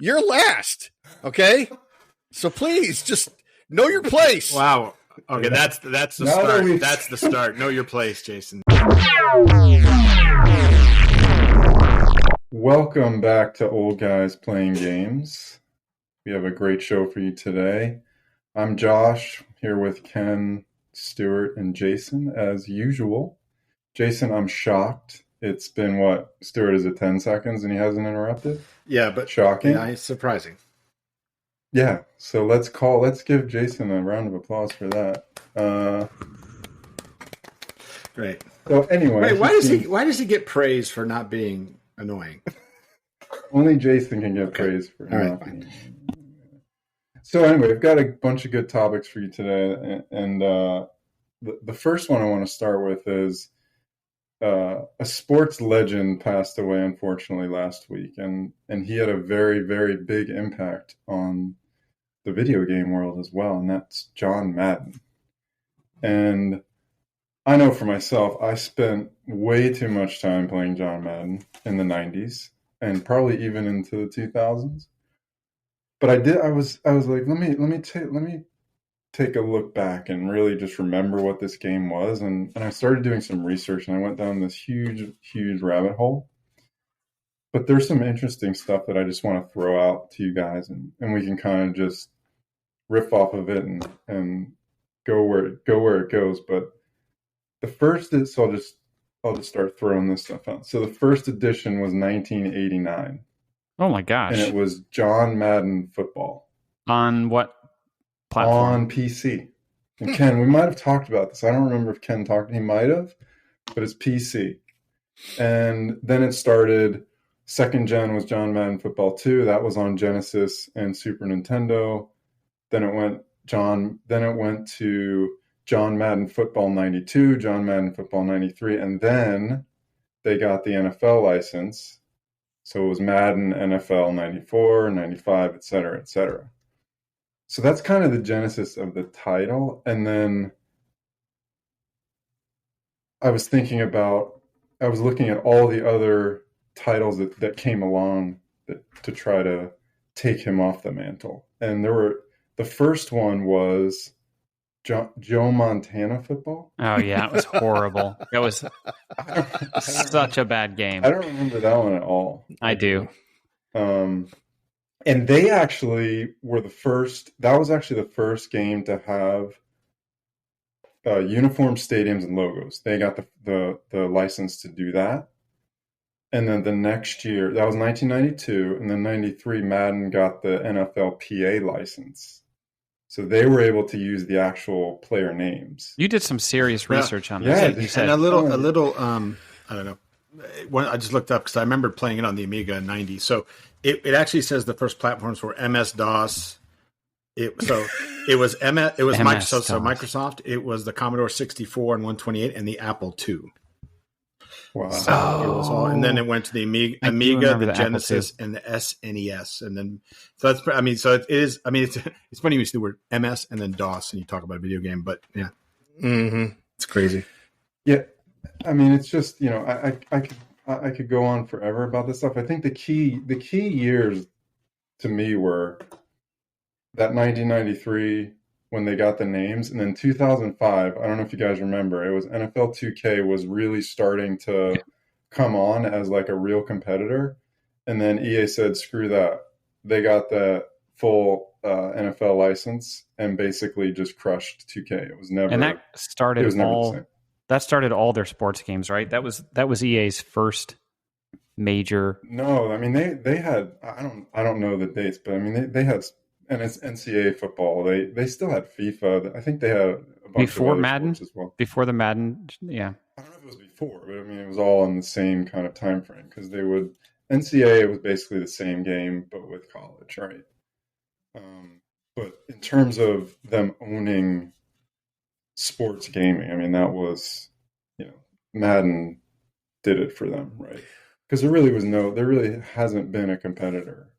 you're last. Okay, so please just know your place. Wow. Okay, that's the start. That's the start. Know your place, Jason. Welcome back to Old Guys Playing Games. We have a great show for you today. I'm Josh, here with Ken, Stuart, and Jason, as usual. Jason, I'm shocked. It's been, what, Stuart, is it 10 seconds and he hasn't interrupted? Yeah, but shocking. Yeah, it's surprising. Yeah, so let's give Jason a round of applause for that. Great. So anyway, wait, why does he get praise for not being annoying? Only Jason can get praise for not being. So anyway, we've got a bunch of good topics for you today, and the first one I want to start with is a sports legend passed away, unfortunately, last week, and he had a very, very big impact on the video game world as well, and that's John Madden. And I know for myself, I spent way too much time playing John Madden in the 90s and probably even into the 2000s. But I was like, let me take a look back and really just remember what this game was. And I started doing some research, and I went down this huge rabbit hole. But there's some interesting stuff that I just want to throw out to you guys, and we can kind of just riff off of it and go where it goes. But the first is, so I'll just start throwing this stuff out. So the first edition was 1989. Oh my gosh. And it was John Madden Football. On what platform? On PC. And Ken, we might have talked about this. I don't remember if Ken talked. He might have, but it's PC. And then it started, second gen was John Madden Football 2. That was on Genesis and Super Nintendo. Then it went to John Madden Football 92, John Madden Football 93, and then they got the NFL license. So it was Madden, NFL 94, 95, et cetera, et cetera. So that's kind of the genesis of the title. And then I was looking at all the other titles that came along to try to take him off the mantle. And the first one was Joe Montana Football. Oh yeah, it was horrible. It was such a bad game. I don't remember that one at all. I do. And they actually were the first. That was actually the first game to have uniform stadiums and logos. They got the license to do that. And then the next year, that was 1992, and then 93, Madden got the NFLPA license. So they were able to use the actual player names. You did some serious research on this. Yeah, you said. And a little. I don't know. I just looked up because I remember playing it on the Amiga in '90. So it actually says the first platforms were MS DOS. It was Microsoft. So Microsoft. It was the Commodore 64 and 128, and the Apple II. Wow. So it was all, and then it went to the Amiga, the Genesis, and the SNES, and then it's funny you see the word MS and then DOS, and you talk about a video game, but yeah, it's crazy. Yeah, I mean, it's just I could go on forever about this stuff. I think the key years to me were that 1993 when they got the names, and then 2005, I don't know if you guys remember, it was NFL 2K was really starting to come on as like a real competitor, and then EA said, screw that. They got the full NFL license and basically just crushed 2K. It was never. And that started all their sports games, right? That was EA's first major. No, I mean they had, I don't know the dates, but I mean they had. And it's NCAA football. They still had FIFA. I think they had a bunch before of other Madden sports as well. Before the Madden, yeah. I don't know if it was before, but I mean it was all in the same kind of time frame because they would NCAA was basically the same game but with college, right? But in terms of them owning sports gaming, I mean that was Madden did it for them, right? Because there really hasn't been a competitor.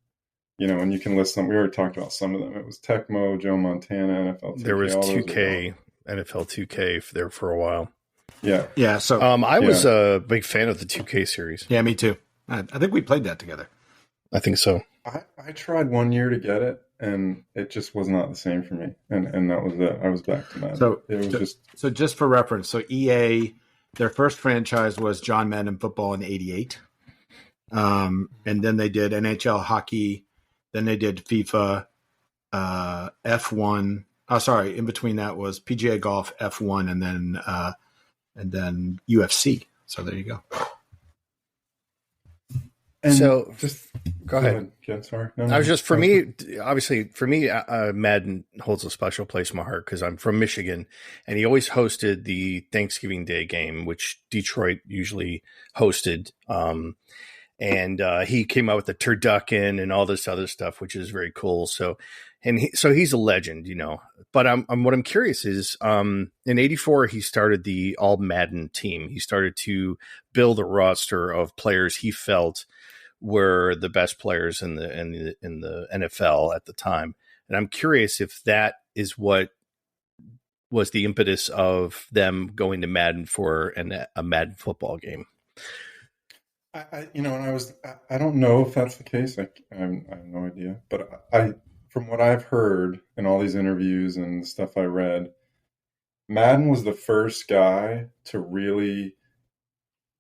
And you can list them. We already talked about some of them. It was Tecmo, Joe Montana, NFL 2K. There was 2K, NFL 2K there for a while. Yeah. Yeah. So I was a big fan of the 2K series. Yeah, me too. I think we played that together. I think so. I tried 1 year to get it, and it just was not the same for me. And that was it. I was back to Madden. So it was so just for reference, so EA, their first franchise was John Madden Football in '88, and then they did NHL hockey, then they did FIFA, F1. Oh, sorry, in between that was PGA Golf, F1, and then UFC. So there you go. And so just go ahead. Yeah, sorry. I was just for me, Madden holds a special place in my heart because I'm from Michigan, and he always hosted the Thanksgiving Day game, which Detroit usually hosted. And he came out with the turducken and all this other stuff, which is very cool. So he's a legend, you know. But what I'm curious is, in '84 he started the All Madden team. He started to build a roster of players he felt were the best players in the NFL at the time. And I'm curious if that is what was the impetus of them going to Madden for a Madden football game. I don't know if that's the case. I have no idea. But from what I've heard in all these interviews and the stuff I read, Madden was the first guy to really,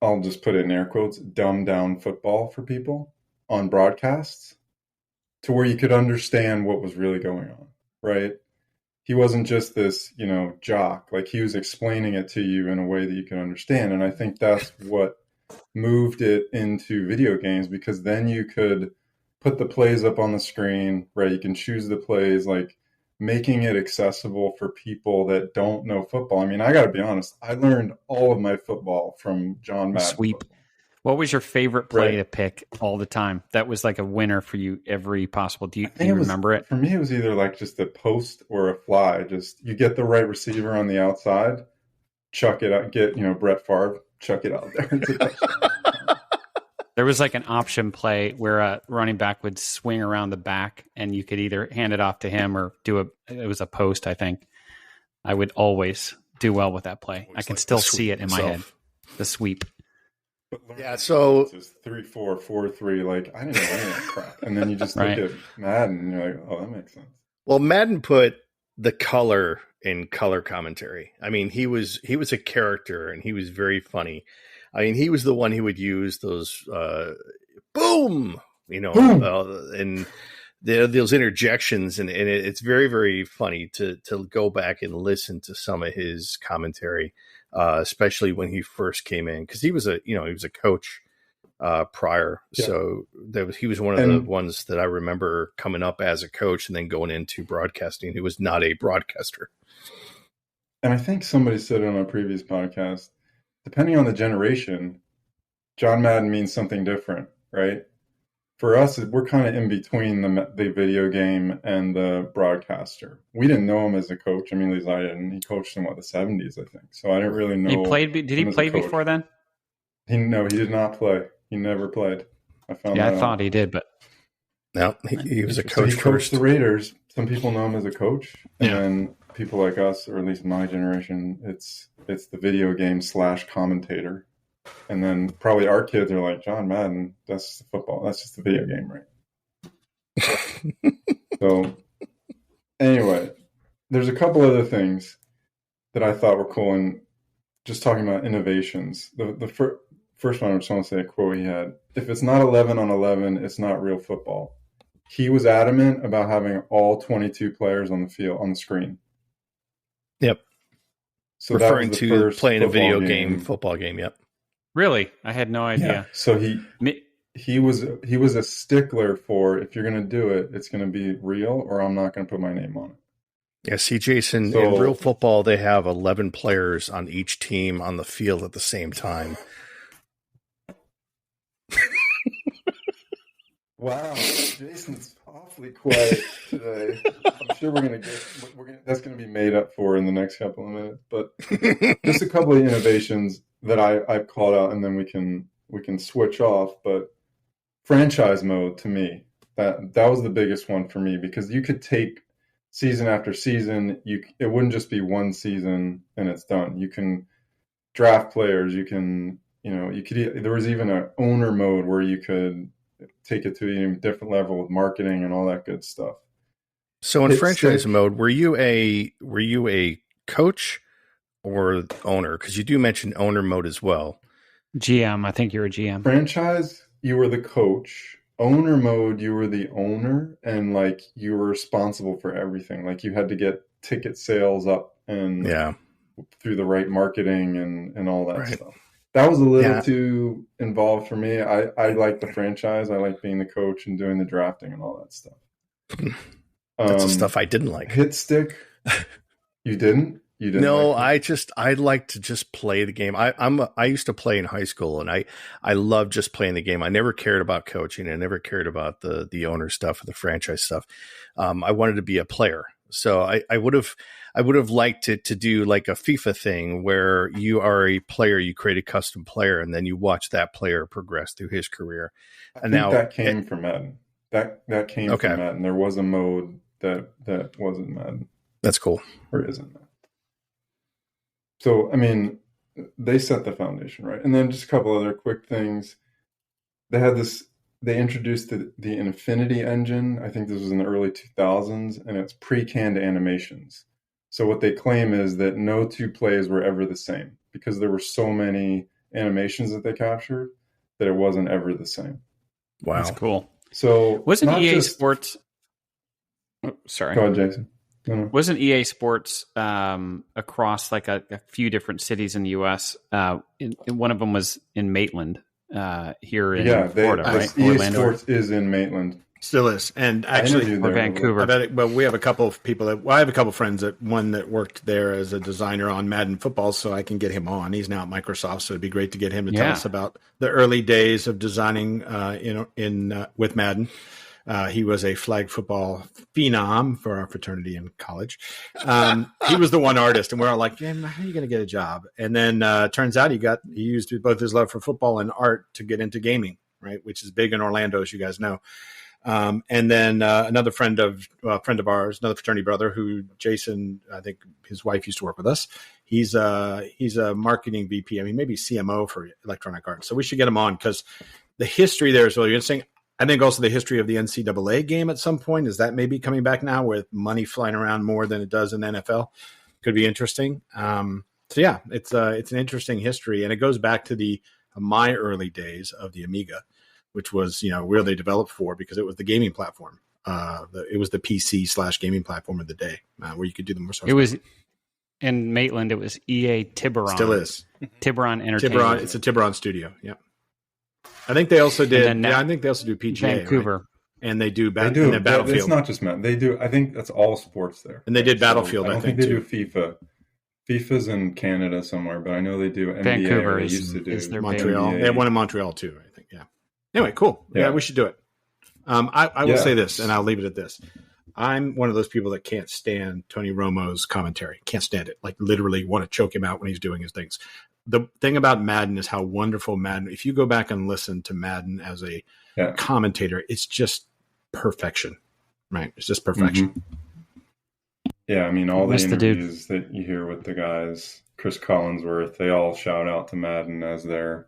I'll just put it in air quotes, dumb down football for people on broadcasts to where you could understand what was really going on, right? He wasn't just this, jock. Like, he was explaining it to you in a way that you could understand. And I think that's what moved it into video games, because then you could put the plays up on the screen, right? You can choose the plays, like making it accessible for people that don't know football. I mean, I got to be honest, I learned all of my football from John Madden. Sweep. Football. What was your favorite play to pick all the time? That was like a winner for you every possible. Do you remember it? For me, it was either like just a post or a fly. Just you get the right receiver on the outside, chuck it out, get, Brett Favre, chuck it out there. There was like an option play where a running back would swing around the back and you could either hand it off to him or it was a post, I think. I would always do well with that play. I can still see it in my head. The sweep. Yeah, so it's 3-4, 4-3. Like, I didn't know any of that crap. And then you just look at Madden and you're like, oh, that makes sense. Well, Madden put the color in color commentary. I mean, he was a character and he was very funny. I mean, he was the one who would use those boom, and those interjections, and it's very, very funny to go back and listen to some of his commentary, especially when he first came in, because he was a coach prior, so he was one of the ones that I remember coming up as a coach and then going into broadcasting. He was not a broadcaster, and I think somebody said it on a previous podcast. Depending on the generation, John Madden means something different, right? For us, we're kind of in between the video game and the broadcaster. We didn't know him as a coach. I mean, at least I didn't. He coached in the 70s, I think. So I didn't really know. Did he play before then? No, he did not play. He never played. I thought he did, but no, he was a coach. So he coached the Raiders. Some people know him as a coach, and then people like us, or at least my generation, it's the video game / commentator. And then probably our kids are like, John Madden, that's just the football. That's just the video game, right? So anyway, there's a couple other things that I thought were cool. And just talking about innovations, the first one, I just want to say a quote he had. If it's not 11 on 11, it's not real football. He was adamant about having all 22 players on the field, on the screen. Yep. So referring to playing a video game, football game. Yep. Really? I had no idea. Yeah. So he was a stickler for, if you're going to do it, it's going to be real, or I'm not going to put my name on it. Yeah. See, Jason, in real football, they have 11 players on each team on the field at the same time. Wow, Jason's awfully quiet today. I'm sure that's going to be made up for in the next couple of minutes. But just a couple of innovations that I've called out, and then we can switch off. But franchise mode, to me, that was the biggest one for me, because you could take season after season. It wouldn't just be one season and it's done. You can draft players. You can there was even an owner mode where you could take it to an even different level with marketing and all that good stuff. So in Hit franchise stick. mode, were you a coach or owner? Because you do mention owner mode as well. GM. I think you're a GM. Franchise, you were the coach. Owner mode, you were the owner, and like you were responsible for everything. Like you had to get ticket sales up and through the right marketing and all that stuff. That was a little too involved for me. I like the franchise. I like being the coach and doing the drafting and all that stuff. That's the stuff I didn't like. Hit stick. You didn't? You didn't? No, like I like to just play the game. I used to play in high school, and I loved just playing the game. I never cared about coaching. I never cared about the owner stuff or the franchise stuff. I wanted to be a player. So I would have liked it to do like a FIFA thing where you are a player, you create a custom player, and then you watch that player progress through his career. And now that came from Madden. That came from Madden. There was a mode that wasn't Madden. That's cool. Or isn't Madden. So, I mean, they set the foundation, right? And then just a couple other quick things. They introduced the Infinity engine. I think this was in the early 2000s, and it's pre-canned animations. So what they claim is that no two plays were ever the same because there were so many animations that they captured that it wasn't ever the same. Wow. That's cool. So wasn't EA Sports... Oh, sorry. Go ahead, Jason. No. Wasn't EA Sports across like a few different cities in the U.S.? One of them was in Maitland here in Florida, right? EA Sports is in Maitland. Still is. And actually, or Vancouver. But we have a couple of people I have a couple of friends one that worked there as a designer on Madden football, so I can get him on. He's now at Microsoft, so it'd be great to get him to tell us about the early days of designing with Madden. He was a flag football phenom for our fraternity in college. He was the one artist, and we're all like, "Man, how are you going to get a job?" And then turns out he used both his love for football and art to get into gaming, right? Which is big in Orlando, as you guys know. And then another friend of ours, another fraternity brother, who Jason, I think his wife used to work with us. He's a marketing VP. I mean, maybe CMO for Electronic Arts. So we should get him on because the history there is really interesting. I think also the history of the NCAA game at some point is that maybe coming back now with money flying around more than it does in the NFL. Could be interesting. So yeah, it's an interesting history, and it goes back to my early days of the Amiga, which was where they developed for because it was the gaming platform. It was the PC / gaming platform of the day where you could do the more. It was in Maitland. It was EA Tiburon. Still is Tiburon Entertainment. Tiburon. It's a Tiburon studio. Yeah. I think they also did. I think they also do PGA, Vancouver, right? And they do. They do. Battlefield. It's not just Madden. They do. I think that's all sports there. And they did Battlefield. I don't think they do FIFA. FIFA's in Canada somewhere, but I know they do NBA. Vancouver used to do their Montreal. NBA. They have one in Montreal too. I think. Yeah. Anyway, cool. Yeah, we should do it. I will say this, and I'll leave it at this. I'm one of those people that can't stand Tony Romo's commentary. Can't stand it. Like literally want to choke him out when he's doing his things. The thing about Madden is how wonderful Madden. If you go back and listen to Madden as a commentator, it's just perfection, right? It's just perfection. Mm-hmm. Yeah, I mean, all the interviews that you hear with the guys, Chris Collinsworth, they all shout out to Madden as their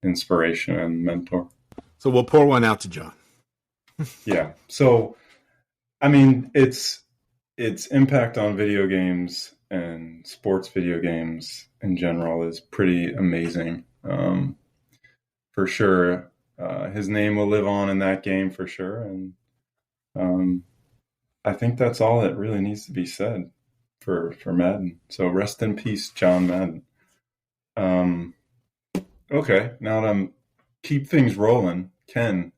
inspiration and mentor. So we'll pour one out to John. Yeah. So, I mean, its impact on video games and sports video games in general is pretty amazing. For sure. His name will live on in that game for sure. And I think that's all that really needs to be said for Madden. So rest in peace, John Madden. Okay, now to keep things rolling, Ken,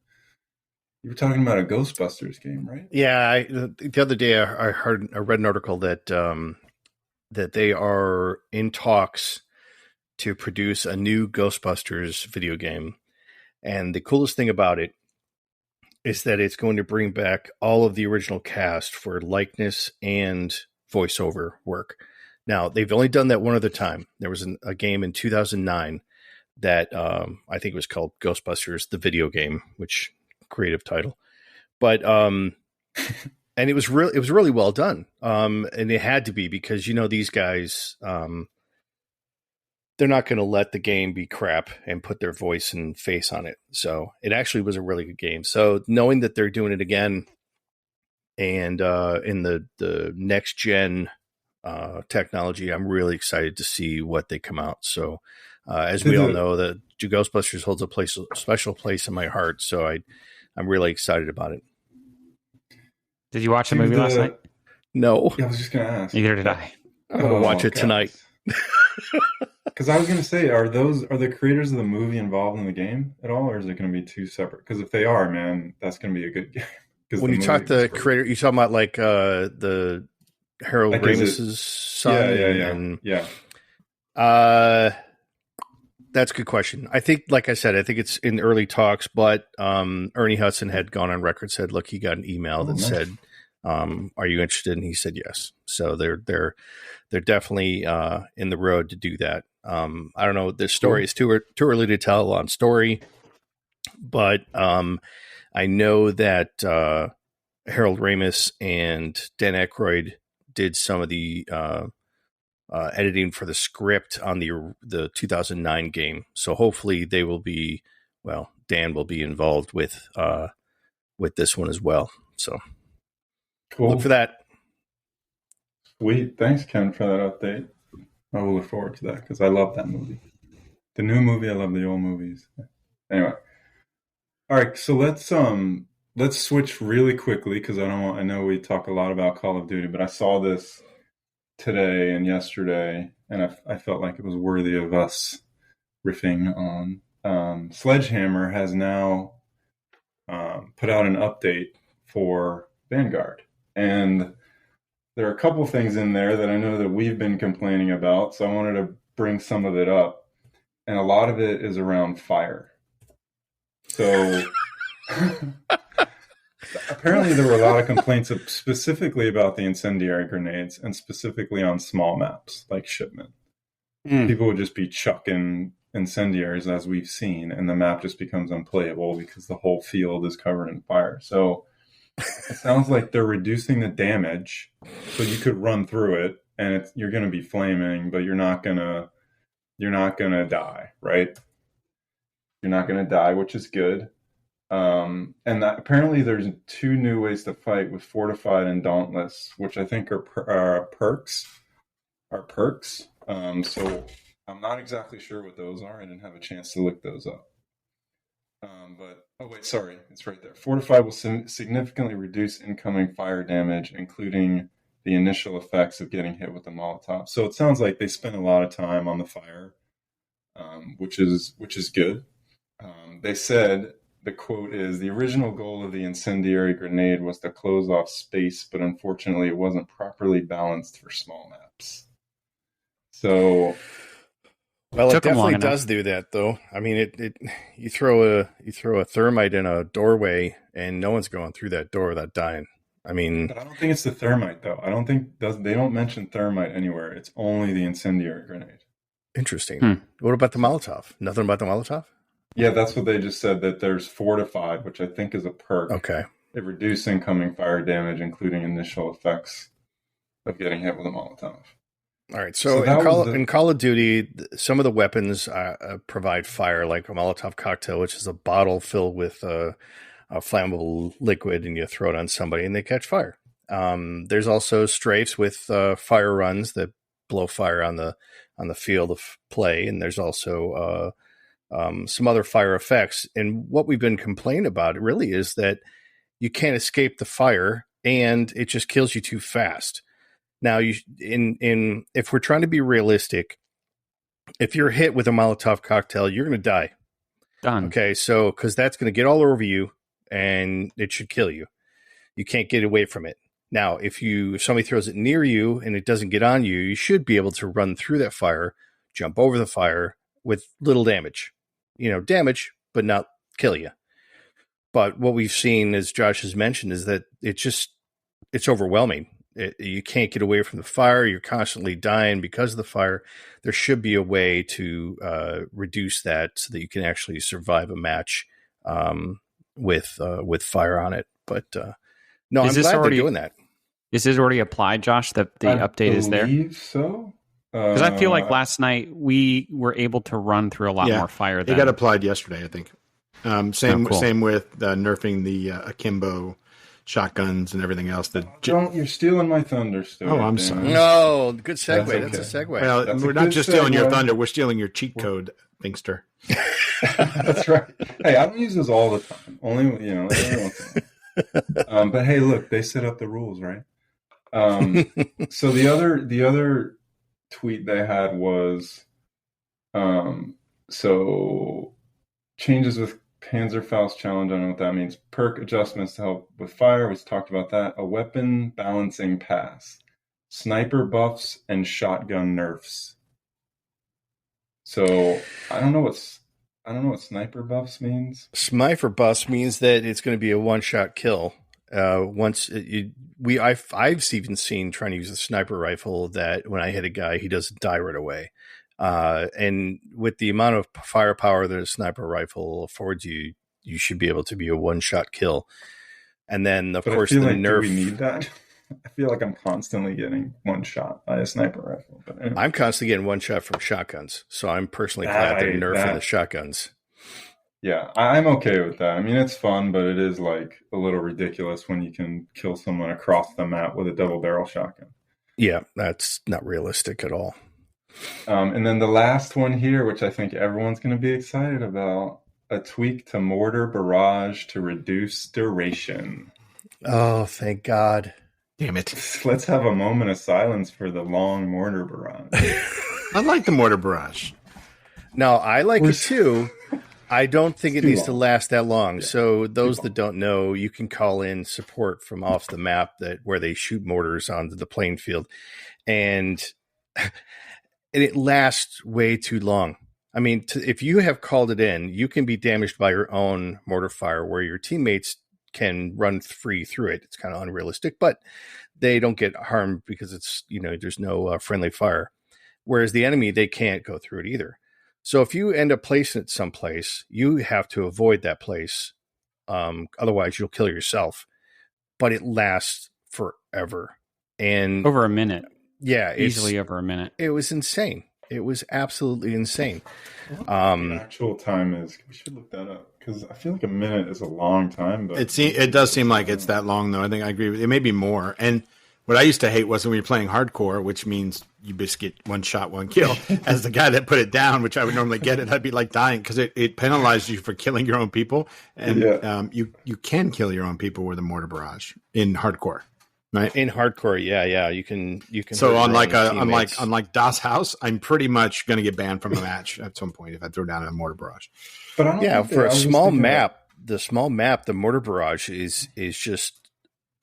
you were talking about a Ghostbusters game, right? Yeah, the other day I read an article that that they are in talks to produce a new Ghostbusters video game. And the coolest thing about it is that it's going to bring back all of the original cast for likeness and voiceover work. Now, they've only done that one other time. There was a game in 2009 that I think was called Ghostbusters, the video game, which creative title. But and it was really well done. And it had to be because these guys they're not going to let the game be crap and put their voice and face on it. So it actually was a really good game. So knowing that they're doing it again and in the next gen technology, I'm really excited to see what they come out. So as we all know, the Ghostbusters holds a special place in my heart. So I'm really excited about it. Did you watch the movie last night? No. Yeah, I was just going to ask. Neither did I. I'm going to watch it tonight. Because I was going to say, are the creators of the movie involved in the game at all, or is it going to be two separate? Because if they are, man, that's going to be a good game. When you talk the creator, you talking about like the Harold Ramis's son? Yeah. That's a good question. I think, like I said, it's in early talks, but Ernie Hudson had gone on record, said, look, he got an email that said, are you interested? And he said yes. So they're definitely in the road to do that. I don't know. The story is too early to tell on story, but I know that Harold Ramis and Dan Aykroyd did some of the editing for the script on the 2009 game. So hopefully they will be, Dan will be involved with this one as well. So cool. Look for that. Sweet. Thanks, Ken, for that update. I will look forward to that because I love that movie. The new movie, I love the old movies. Anyway. All right, so let's switch really quickly because I know we talk a lot about Call of Duty, but I saw this today and yesterday, and I felt like it was worthy of us riffing on. Sledgehammer has now put out an update for Vanguard, and there are a couple things in there that I know that we've been complaining about, so I wanted to bring some of it up, and a lot of it is around fire. So apparently there were a lot of complaints specifically about the incendiary grenades and specifically on small maps like Shipment. People would just be chucking incendiaries as we've seen, and the map just becomes unplayable because the whole field is covered in fire. So it sounds like they're reducing the damage so you could run through it and you're going to be flaming, but you're not going to die, right? You're not going to die, which is good. And that, apparently there's 2 new ways to fight with Fortified and Dauntless, which I think are perks. So I'm not exactly sure what those are. I didn't have a chance to look those up. It's right there. Fortified will significantly reduce incoming fire damage, including the initial effects of getting hit with a Molotov. So it sounds like they spent a lot of time on the fire, which is good. They said, the quote is, the original goal of the incendiary grenade was to close off space, but unfortunately it wasn't properly balanced for small maps. So, well, it definitely does do that, though. I mean, you throw a thermite in a doorway, and no one's going through that door without dying. I mean, but I don't think it's the thermite, though. I don't think they don't mention thermite anywhere. It's only the incendiary grenade. Interesting. What about the Molotov? Nothing about the Molotov? Yeah, that's what they just said, that there's Fortified, which I think is a perk. Okay. It reduces incoming fire damage, including initial effects of getting hit with a Molotov. All right. So in Call of Duty, some of the weapons provide fire, like a Molotov cocktail, which is a bottle filled with a flammable liquid, and you throw it on somebody and they catch fire. There's also strafes with fire runs that blow fire on the field of play, and there's also some other fire effects. And what we've been complaining about really is that you can't escape the fire, and it just kills you too fast. Now, if we're trying to be realistic, if you're hit with a Molotov cocktail, you're going to die. Done. Okay, so because that's going to get all over you, and it should kill you. You can't get away from it. Now, if somebody throws it near you and it doesn't get on you, you should be able to run through that fire, jump over the fire with little damage. Damage, but not kill you. But what we've seen, as Josh has mentioned, is that it's overwhelming. You can't get away from the fire. You're constantly dying because of the fire. There should be a way to reduce that so that you can actually survive a match with fire on it. But no, I'm glad they're doing that. Is this already applied, Josh? That the update is there? I believe so. Because I feel like last night we were able to run through a lot more fire. It got applied yesterday, I think. Same with nerfing the akimbo shotguns and everything else. You're stealing my thunder, Stuart. Oh, I'm sorry. No, good segue. Okay. That's a segue. Well, we're not just stealing your thunder. We're stealing your cheat code, Thinkster. That's right. Hey, I don't use those all the time. Only, every once in a while. But hey, look, they set up the rules, right? So the other tweet they had was, so changes with Panzerfaust challenge. I don't know what that means. Perk adjustments to help with fire. We talked about that. A weapon balancing pass, sniper buffs, and shotgun nerfs. So I don't know what sniper buffs means. Sniper buffs means that it's going to be a one-shot kill. I've even seen trying to use a sniper rifle that when I hit a guy, he doesn't die right away. And with the amount of firepower that a sniper rifle affords you, you should be able to be a one-shot kill. And then, of course, the nerf. Do we need that? I feel like I'm constantly getting one shot by a sniper rifle. But anyway. I'm constantly getting one shot from shotguns, so I'm personally glad they're nerfing the shotguns. Yeah, I'm okay with that. I mean, it's fun, but it is like a little ridiculous when you can kill someone across the map with a double barrel shotgun. Yeah, that's not realistic at all. And then the last one here, which I think everyone's going to be excited about, a tweak to mortar barrage to reduce duration. Oh, thank God. Damn it. Let's have a moment of silence for the long mortar barrage. I like the mortar barrage. No, I like it too. I don't think it needs to last that long. Yeah, so those that don't know, you can call in support from off the map where they shoot mortars onto the playing field. And it lasts way too long. I mean, if you have called it in, you can be damaged by your own mortar fire where your teammates can run free through it. It's kind of unrealistic, but they don't get harmed because it's, there's no friendly fire. Whereas the enemy, they can't go through it either. So if you end up placing it someplace, you have to avoid that place. Otherwise, you'll kill yourself. But it lasts forever. And over a minute. Yeah. Easily over a minute. It was insane. It was absolutely insane. The actual time is, we should look that up because I feel like a minute is a long time. But it does seem like it's that long, though. I think I agree with it. It may be more. And what I used to hate was when you're playing hardcore, which means you just get one shot, one kill. As the guy that put it down, which I would normally get it, I'd be like dying because it penalized you for killing your own people. And you can kill your own people with a mortar barrage in hardcore. Right? In hardcore, yeah, you can. So unlike Das House, I'm pretty much going to get banned from a match at some point if I throw down a mortar barrage. But I don't for a small map, the mortar barrage is just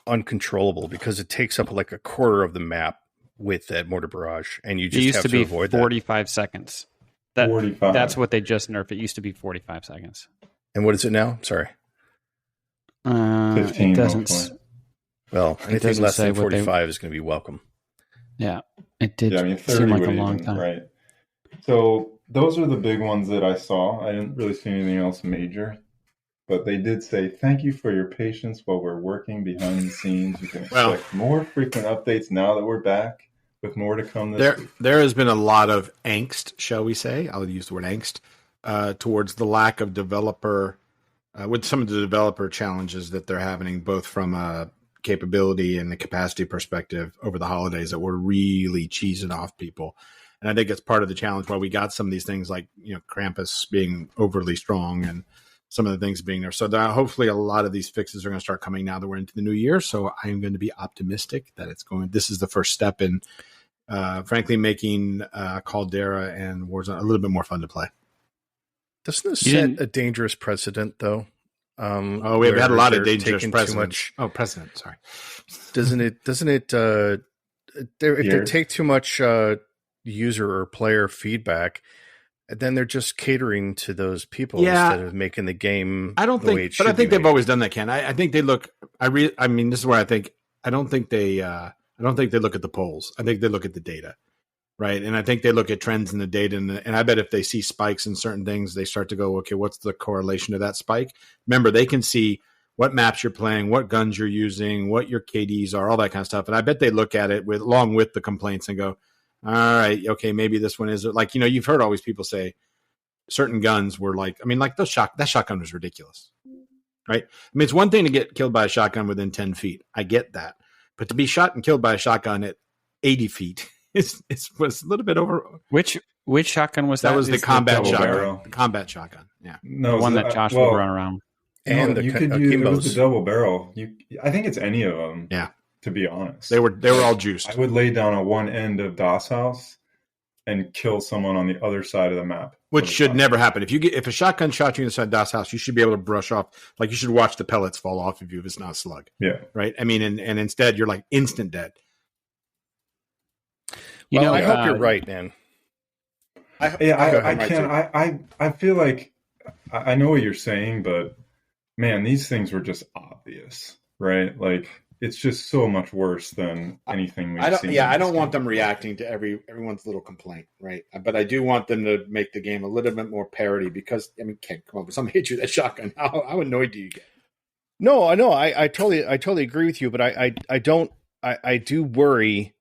uncontrollable because it takes up like a quarter of the map with that mortar barrage, and you just have to avoid that. 45 seconds. 45. That's what they just nerfed. It used to be 45 seconds. And what is it now? Sorry. 15. It doesn't. Well, anything less than 45 is going to be welcome. Yeah, it did. Yeah, I mean, 30 seem like a long time. Right. So those are the big ones that I saw. I didn't really see anything else major. But they did say, thank you for your patience while we're working behind the scenes. You can expect more frequent updates now that we're back with more to come this week. There has been a lot of angst, shall we say? I'll use the word angst, towards the lack of developer, with some of the developer challenges that they're having, both from a capability and the capacity perspective over the holidays that were really cheesing off people. And I think it's part of the challenge why we got some of these things like, Krampus being overly strong and some of the things being there. So hopefully a lot of these fixes are going to start coming now that we're into the new year. So I'm going to be optimistic that this is the first step in, frankly, making Caldera and Warzone a little bit more fun to play. Doesn't this set a dangerous precedent, though? We've had a lot of dangerous precedents. Precedent. Sorry. Doesn't it? If they take too much user or player feedback, then they're just catering to those people instead of making the game. I think they've always done that, Ken. I think they look. This is where I think. I don't think they look at the polls. I think they look at the data, right? And I think they look at trends in the data, and I bet if they see spikes in certain things, they start to go, okay, what's the correlation to that spike? Remember, they can see what maps you're playing, what guns you're using, what your KDs are, all that kind of stuff. And I bet they look at it along with the complaints and go, all right, okay, maybe this one is like, you've heard always people say certain guns were like, I mean, like that shotgun was ridiculous, right? I mean, it's one thing to get killed by a shotgun within 10 feet. I get that. But to be shot and killed by a shotgun at 80 feet was a little bit over. Which shotgun was that? That was the combat shotgun. Barrel. The combat shotgun. Yeah. No, the one that Josh would run around. And you could use it was Akimbos. the double barrel. I think it's any of them. Yeah. To be honest, They were all juiced. I would lay down on one end of DOS house and kill someone on the other side of the map. Which should never happen. If a shotgun shot you inside DOS house, you should be able to brush off. Like you should watch the pellets fall off of you if it's not a slug. Yeah. Right. I mean, and instead you're like instant dead. I hope you're right, man. I can't. I feel like I know what you're saying, but man, these things were just obvious, right? Like it's just so much worse than anything we've seen. I don't want them reacting to everyone's little complaint, right? But I do want them to make the game a little bit more parody because I mean, can't come up with somebody hit you with that shotgun. How annoyed do you get? No, I know. I totally agree with you, but I do worry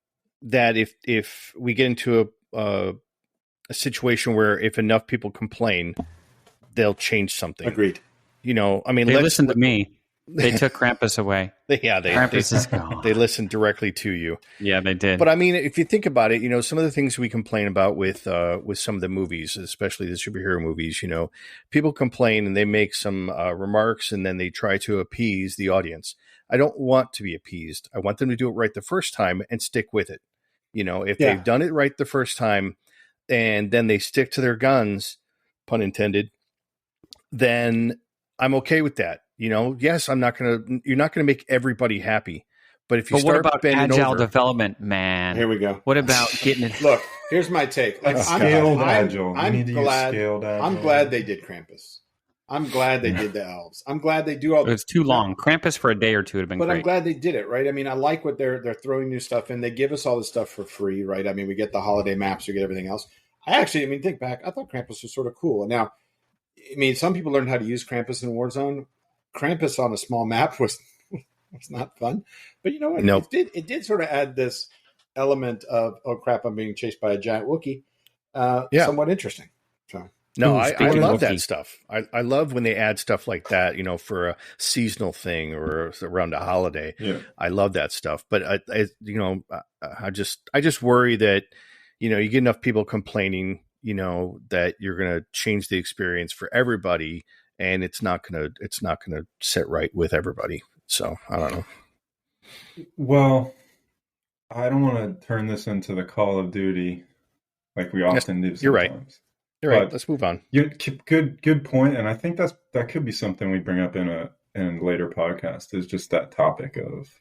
that if we get into a situation where if enough people complain, they'll change something. Agreed. I mean, they listened to me. They took Krampus away. Krampus is gone. They listened directly to you. Yeah, they did. But I mean, if you think about it, some of the things we complain about with some of the movies, especially the superhero movies, people complain and they make some remarks and then they try to appease the audience. I don't want to be appeased. I want them to do it right the first time and stick with it. If they've done it right the first time and then they stick to their guns, pun intended, then I'm okay with that. Yes, you're not going to make everybody happy. But if you start what about agile development, man? Here we go. What about getting it? Look, here's my take. Like, scaled agile. I'm glad they did Krampus. I'm glad they did the elves. I'm glad they do all. It's too long. Krampus for a day or two would have been but great. I'm glad they did it, right? I mean, I like what they're throwing new stuff in. They give us all this stuff for free, right? I mean, we get the holiday maps, we get everything else. Think back. I thought Krampus was sort of cool. And now, I mean, some people learned how to use Krampus in Warzone. Krampus on a small map was not fun, but you know what? Nope. It did sort of add this element of, oh crap, I'm being chased by a giant Wookiee. Somewhat interesting. So no, I love Wookiee. that stuff. I love when they add stuff like that, for a seasonal thing or around a holiday. Yeah. I love that stuff, but I just worry that you get enough people complaining, that you're going to change the experience for everybody. And it's not gonna sit right with everybody. So I don't know. Well, I don't want to turn this into the Call of Duty like we often do. Sometimes. You're right. You're right. Let's move on. Good point. And I think that could be something we bring up in a later podcast. Is just that topic of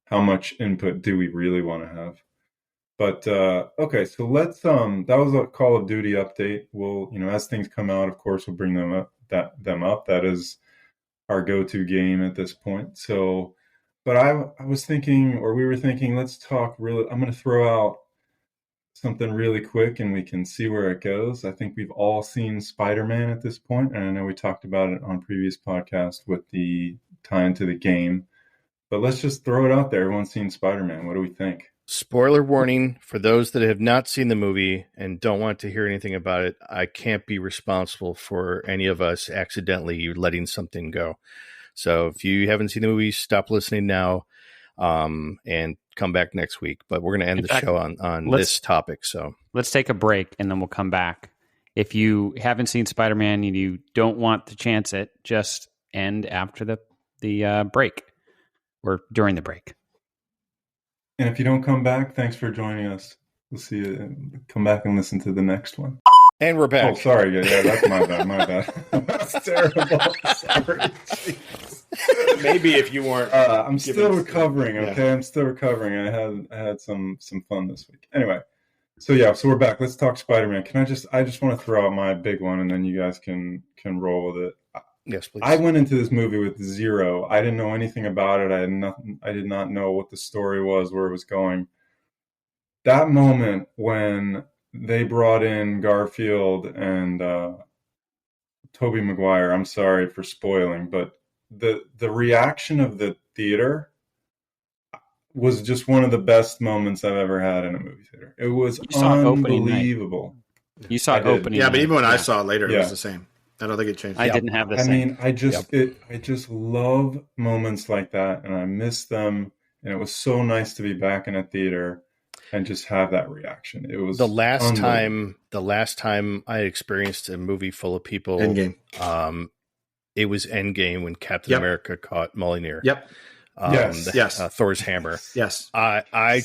how much input do we really want to have. But okay, so let's that was a Call of Duty update. We'll as things come out, of course, we'll bring them up. That is our go-to game at this point. So, but I was thinking, or we were thinking, let's talk really. I'm going to throw out something really quick, and we can see where it goes. I think we've all seen Spider-Man at this point, and I know we talked about it on previous podcasts with the tie into the game. But let's just throw it out there. Everyone's seen Spider-Man. What do we think? Spoiler warning for those that have not seen the movie and don't want to hear anything about it. I can't be responsible for any of us accidentally letting something go. So if you haven't seen the movie, stop listening now and come back next week. But we're going to end the show on this topic. So let's take a break and then we'll come back. If you haven't seen Spider-Man and you don't want to chance it, just end after the break or during the break. And if you don't come back, thanks for joining us. We'll see you. Come back and listen to the next one. And we're back. Oh, sorry. Yeah, that's my bad. My bad. That's terrible. Sorry. Maybe if you weren't. I'm still recovering. Okay, yeah. I'm still recovering. I had some fun this week. Anyway, so we're back. Let's talk Spider-Man. I just want to throw out my big one, and then you guys can roll with it. Yes, please. I went into this movie with zero. I didn't know anything about it. I did not know what the story was, where it was going. That moment when they brought in Garfield and Tobey Maguire, I'm sorry for spoiling, but the reaction of the theater was just one of the best moments I've ever had in a movie theater. It was unbelievable. You saw it opening. Yeah, but even when I saw it later, it was the same. I don't think it changed. I didn't have the same. I mean, I just love moments like that, and I miss them. And it was so nice to be back in a theater and just have that reaction. It was the last time I experienced a movie full of people. Endgame. It was Endgame when Captain America caught Mjolnir. Yep. Thor's hammer. Yes. I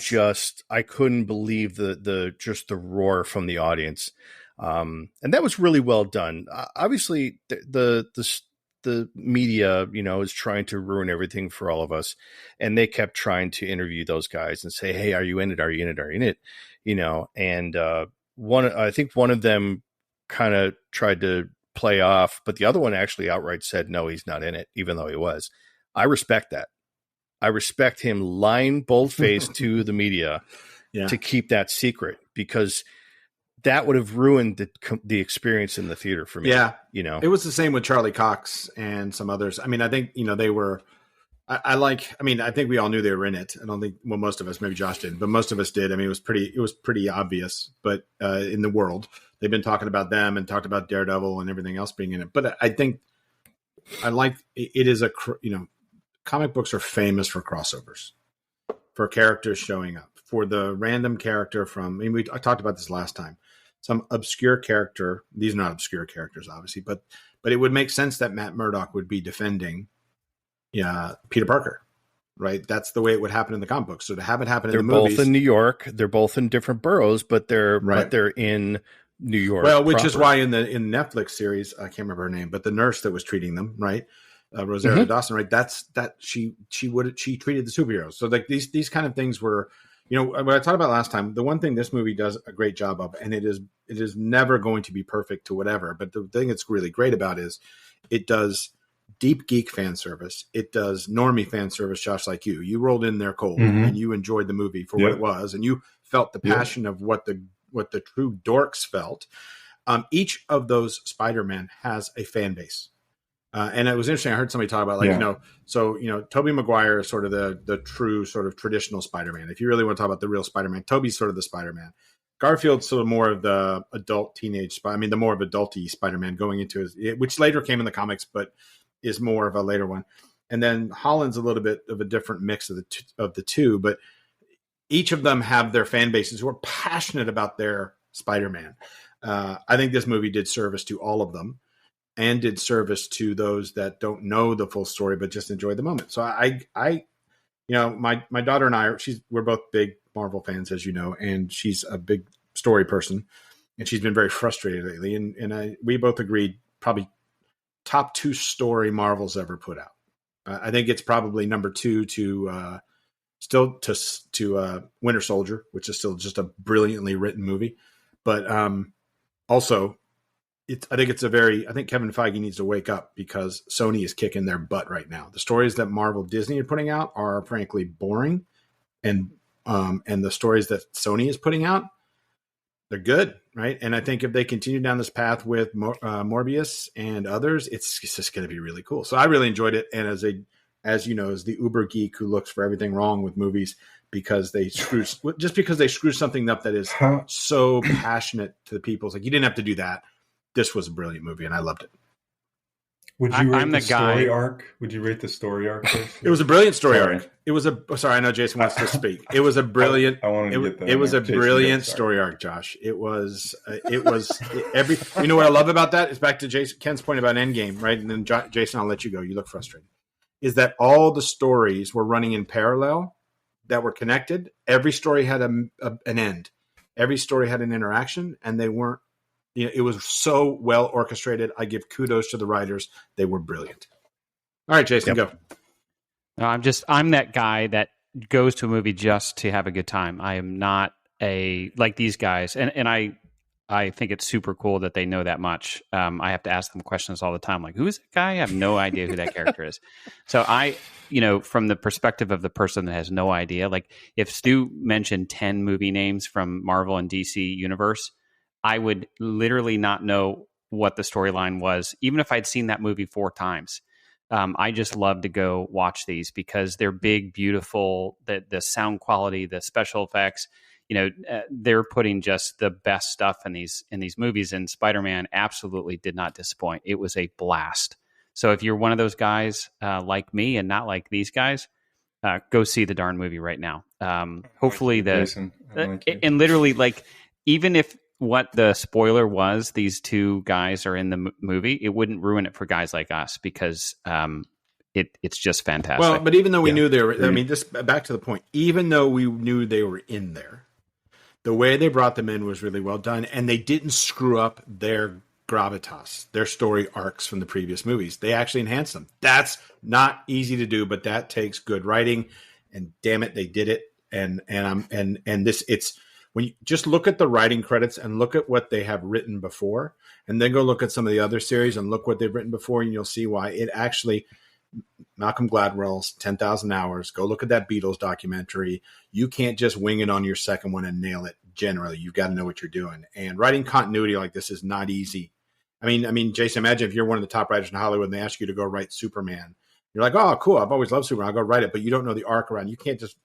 couldn't believe the roar from the audience. And that was really well done. Obviously the media, is trying to ruin everything for all of us. And they kept trying to interview those guys and say, hey, are you in it? Are you in it? Are you in it? And I think one of them kind of tried to play off, but the other one actually outright said, no, he's not in it, even though he was. I respect that. I respect him lying bold-faced to the media to keep that secret, because that would have ruined the experience in the theater for me. Yeah. It was the same with Charlie Cox and some others. I mean, I think, they were, I think we all knew they were in it. I don't think, well, most of us, maybe Josh didn't, but most of us did. I mean, it was pretty obvious, but in the world, they've been talking about them and talked about Daredevil and everything else being in it. But I think it is comic books are famous for crossovers, for characters showing up, for the random character I talked about this last time, some obscure character. These are not obscure characters, obviously, but it would make sense that Matt Murdock would be defending Peter Parker, right? That's the way it would happen in the comic books. So to have it happen in the movies. They're both in New York. They're both in different boroughs, but they're in New York. Well, which is why in the Netflix series, I can't remember her name, but the nurse that was treating them, right? Rosario Dawson, right? She treated the superheroes. So like these kind of things were, what I talked about last time, the one thing this movie does a great job of, and it is never going to be perfect to whatever, but the thing it's really great about is it does deep geek fan service. It does normie fan service, Josh, like you. You rolled in there cold and you enjoyed the movie for what it was, and you felt the passion of what the true dorks felt. Each of those Spider-Man has a fan base. And it was interesting. I heard somebody talk about Tobey Maguire is sort of the true sort of traditional Spider-Man. If you really want to talk about the real Spider-Man, Tobey's sort of the Spider-Man. Garfield's sort of more of the adult teenage, the more of adulty Spider-Man going into which later came in the comics, but is more of a later one. And then Holland's a little bit of a different mix of the two, but each of them have their fan bases who are passionate about their Spider-Man. I think this movie did service to all of them, and did service to those that don't know the full story, but just enjoy the moment. So my daughter and we're both big Marvel fans, as you know, and she's a big story person, and she's been very frustrated lately. And we both agreed probably top 2 story Marvel's ever put out. I think it's probably number 2 to Winter Soldier, which is still just a brilliantly written movie. But also, I think Kevin Feige needs to wake up, because Sony is kicking their butt right now. The stories that Marvel Disney are putting out are frankly boring, and the stories that Sony is putting out, they're good, right? And I think if they continue down this path with Morbius and others, it's just going to be really cool. So I really enjoyed it, and as the uber geek who looks for everything wrong with movies because they screw something up that is so passionate to the people, it's like, you didn't have to do that. This was a brilliant movie, and I loved it. Would you rate the story arc? Would you rate the story arc? It was a brilliant story arc. It was sorry, I know Jason wants to speak. It was a brilliant. I wanted to get that. It was a brilliant story arc, Josh. It was every. You know what I love about that is back to Ken's point about Endgame, right? And then Jason, I'll let you go. You look frustrated. Is that all the stories were running in parallel that were connected? Every story had an end. Every story had an interaction, and they weren't. It was so well orchestrated. I give kudos to the writers. They were brilliant. All right, Jason, go. No, I'm that guy that goes to a movie just to have a good time. I am not like these guys. And I think it's super cool that they know that much. I have to ask them questions all the time. Like, who is that guy? I have no idea who that character is. So from the perspective of the person that has no idea, like if Stu mentioned 10 movie names from Marvel and DC universe, I would literally not know what the storyline was, even if I'd seen that movie 4 times. I just love to go watch these because they're big, beautiful. The sound quality, the special effects. They're putting just the best stuff in these movies. And Spider-Man absolutely did not disappoint. It was a blast. So if you're one of those guys like me and not like these guys, go see the darn movie right now. Hopefully and literally, like, even if what the spoiler was, these two guys are in the movie, it wouldn't ruin it for guys like us because it's just fantastic. Well, but even though we knew they were, I mean, just back to the point, even though we knew they were in there, the way they brought them in was really well done, and they didn't screw up their gravitas, their story arcs from the previous movies. They actually enhanced them. That's not easy to do, but that takes good writing, and damn it, they did it. And it's when you just look at the writing credits and look at what they have written before, and then go look at some of the other series and look what they've written before, and you'll see why it actually. Malcolm Gladwell's 10,000 Hours. Go look at that Beatles documentary. You can't just wing it on your second one and nail it. Generally, you've got to know what you're doing. And writing continuity like this is not easy. I mean, Jason, imagine if you're one of the top writers in Hollywood and they ask you to go write Superman. You're like, oh, cool. I've always loved Superman. I'll go write it. But you don't know the arc around. You can't just,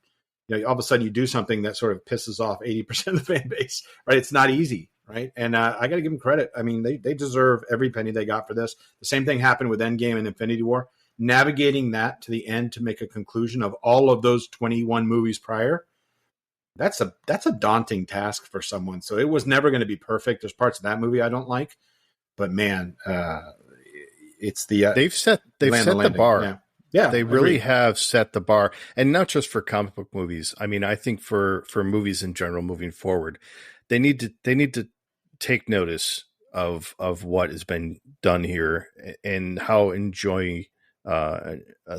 all of a sudden you do something that sort of pisses off 80% of the fan base, right? It's not easy, right? And I got to give them credit. I mean, they deserve every penny they got for this. The same thing happened with Endgame and Infinity War. Navigating that to the end to make a conclusion of all of those 21 movies prior, that's a daunting task for someone. So it was never going to be perfect. There's parts of that movie I don't like, but man, it's the they've set the bar. Yeah, they really have set the bar, and not just for comic book movies. I mean, I think for movies in general moving forward, they need to take notice of what has been done here and how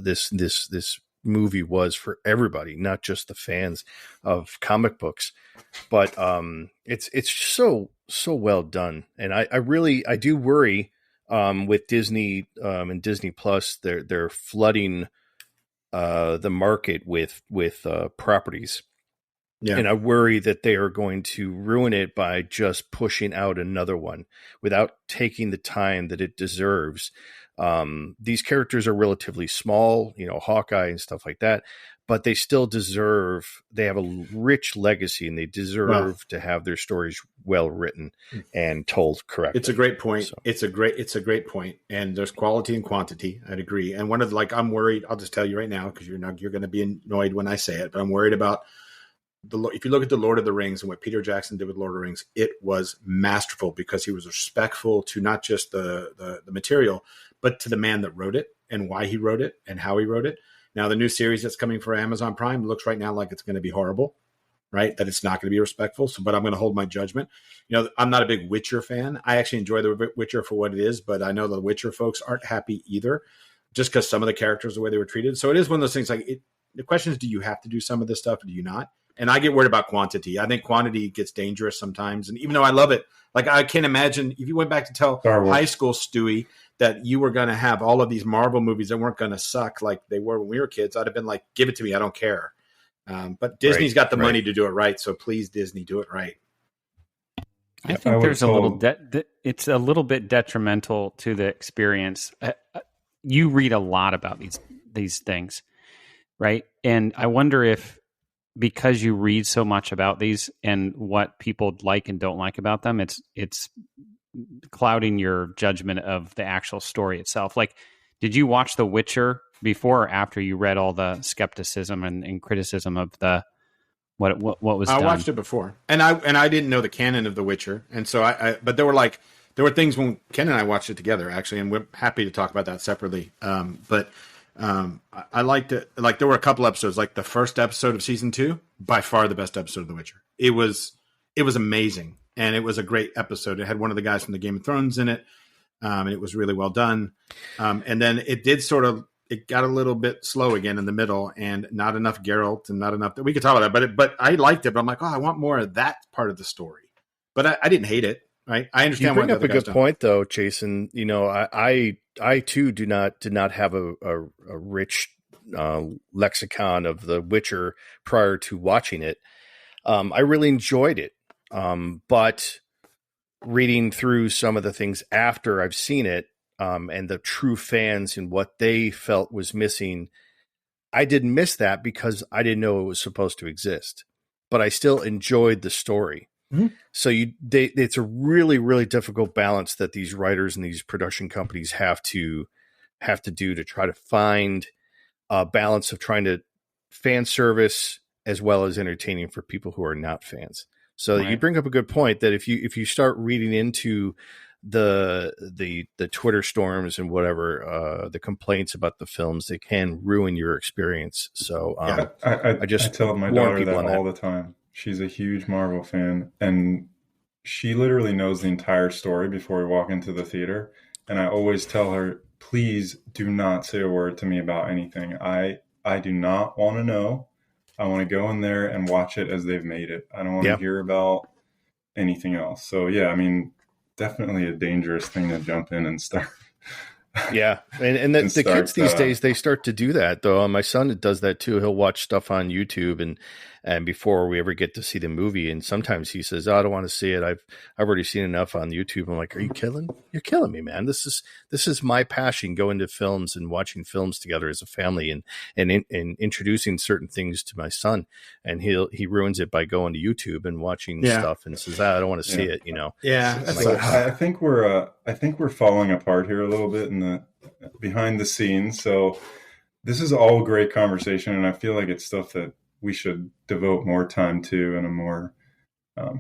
this movie was for everybody, not just the fans of comic books, but it's so well done. And I do worry with Disney and Disney Plus, they're flooding the market with properties. Yeah. And I worry that they are going to ruin it by just pushing out another one without taking the time that it deserves. These characters are relatively small, Hawkeye and stuff like that, but they still they have a rich legacy, and they deserve to have their stories well written and told correctly. It's a great point. So. It's a great point. And there's quality and quantity. I'd agree. And I'm worried, I'll just tell you right now, because you're going to be annoyed when I say it, but I'm worried about if you look at the Lord of the Rings and what Peter Jackson did with Lord of the Rings, it was masterful because he was respectful to not just the material, but to the man that wrote it and why he wrote it and how he wrote it. Now, the new series that's coming for Amazon Prime looks right now like it's going to be horrible, right? That it's not going to be respectful. But I'm going to hold my judgment. I'm not a big Witcher fan. I actually enjoy the Witcher for what it is, but I know the Witcher folks aren't happy either, just because some of the characters, the way they were treated. So it is one of those things the question is, do you have to do some of this stuff or do you not? And I get worried about quantity. I think quantity gets dangerous sometimes. And even though I love it, I can't imagine if you went back to tell high school Stewie that you were going to have all of these Marvel movies that weren't going to suck like they were when we were kids, I'd have been like, give it to me. I don't care. But Disney's got the money to do it right. So please, Disney, do it right. I think there's it's a little bit detrimental to the experience. You read a lot about these things, right? And I wonder if, because you read so much about these and what people like and don't like about them, it's clouding your judgment of the actual story itself. Like, did you watch The Witcher before or after you read all the skepticism and criticism of the what was done? I watched it before, and I didn't know the canon of The Witcher, and so but there were things when Ken and I watched it together actually, and we're happy to talk about that separately. I liked it. Like, there were a couple episodes, like the first episode of season 2, by far the best episode of The Witcher. It was amazing. And it was a great episode. It had one of the guys from the Game of Thrones in it. And it was really well done. And then it did it got a little bit slow again in the middle, and not enough Geralt and not enough, we could talk about that, but I liked it, but I'm like, I want more of that part of the story. But I didn't hate it. Right. I understand. You bring up a good point though, Jason. I too did not have a rich lexicon of The Witcher prior to watching it. I really enjoyed it. But reading through some of the things after I've seen it, and the true fans and what they felt was missing. I didn't miss that because I didn't know it was supposed to exist, but I still enjoyed the story. Mm-hmm. So it's a really, really difficult balance that these writers and these production companies have to do to try to find a balance of trying to fan service as well as entertaining for people who are not fans. So you bring up a good point that if you start reading into the Twitter storms and whatever, the complaints about the films, they can ruin your experience. So I tell my daughter that all the time. She's a huge Marvel fan, and she literally knows the entire story before we walk into the theater. And I always tell her, please do not say a word to me about anything. I do not want to know. I want to go in there and watch it as they've made it. I don't want to hear about anything else. So, yeah, I mean, definitely a dangerous thing to jump in and start. Yeah. And the kids these days, they start to do that, though. My son does that, too. He'll watch stuff on YouTube and before we ever get to see the movie. And sometimes he says, I don't want to see it. I've already seen enough on YouTube. I'm like, are you killing? You're killing me, man. This is my passion, going to films and watching films together as a family and introducing certain things to my son. And he ruins it by going to YouTube and watching stuff and says, I don't want to see it, you know? Yeah. So I think we're falling apart here a little bit in the behind the scenes. So this is all great conversation. And I feel like it's stuff that we should devote more time to in a more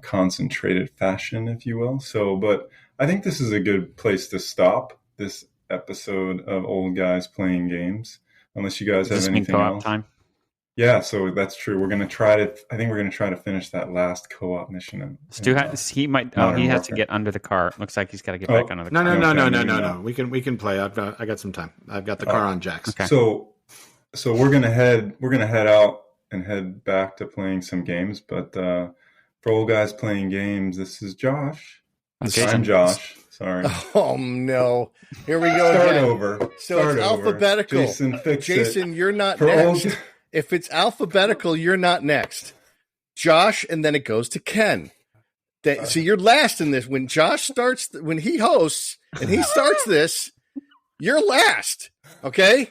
concentrated fashion, if you will. So, but I think this is a good place to stop this episode of Old Guys Playing Games, unless you guys have anything else. Time? Yeah, so that's true. I think we're going to try to finish that last co-op mission. He has to get under the car. Looks like he's got to get back under the car. No. We can play. I got some time. I've got the car on jacks. Okay. So we're going to head out and head back to playing some games. But for Old Guys Playing Games, this is Josh. I'm Josh. Sorry. Oh, no. Here we go Start again. Over. So it's alphabetical. Jason, you're not next. If it's alphabetical, you're not next. Josh, and then it goes to Ken. So you're last in this. When Josh starts, when he hosts and he starts this, you're last. Okay?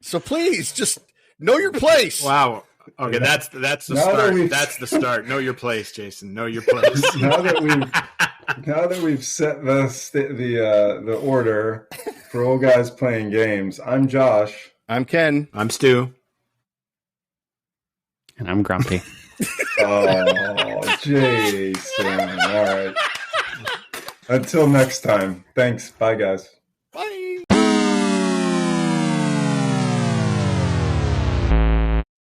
So please, just know your place. Wow. Okay, that's the start. That's the start. Know your place, Jason. Know your place. Now that we've set the order for Old Guys Playing Games, I'm Josh. I'm Ken. I'm Stu. And I'm Grumpy. Oh, Jason. All right. Until next time. Thanks. Bye, guys.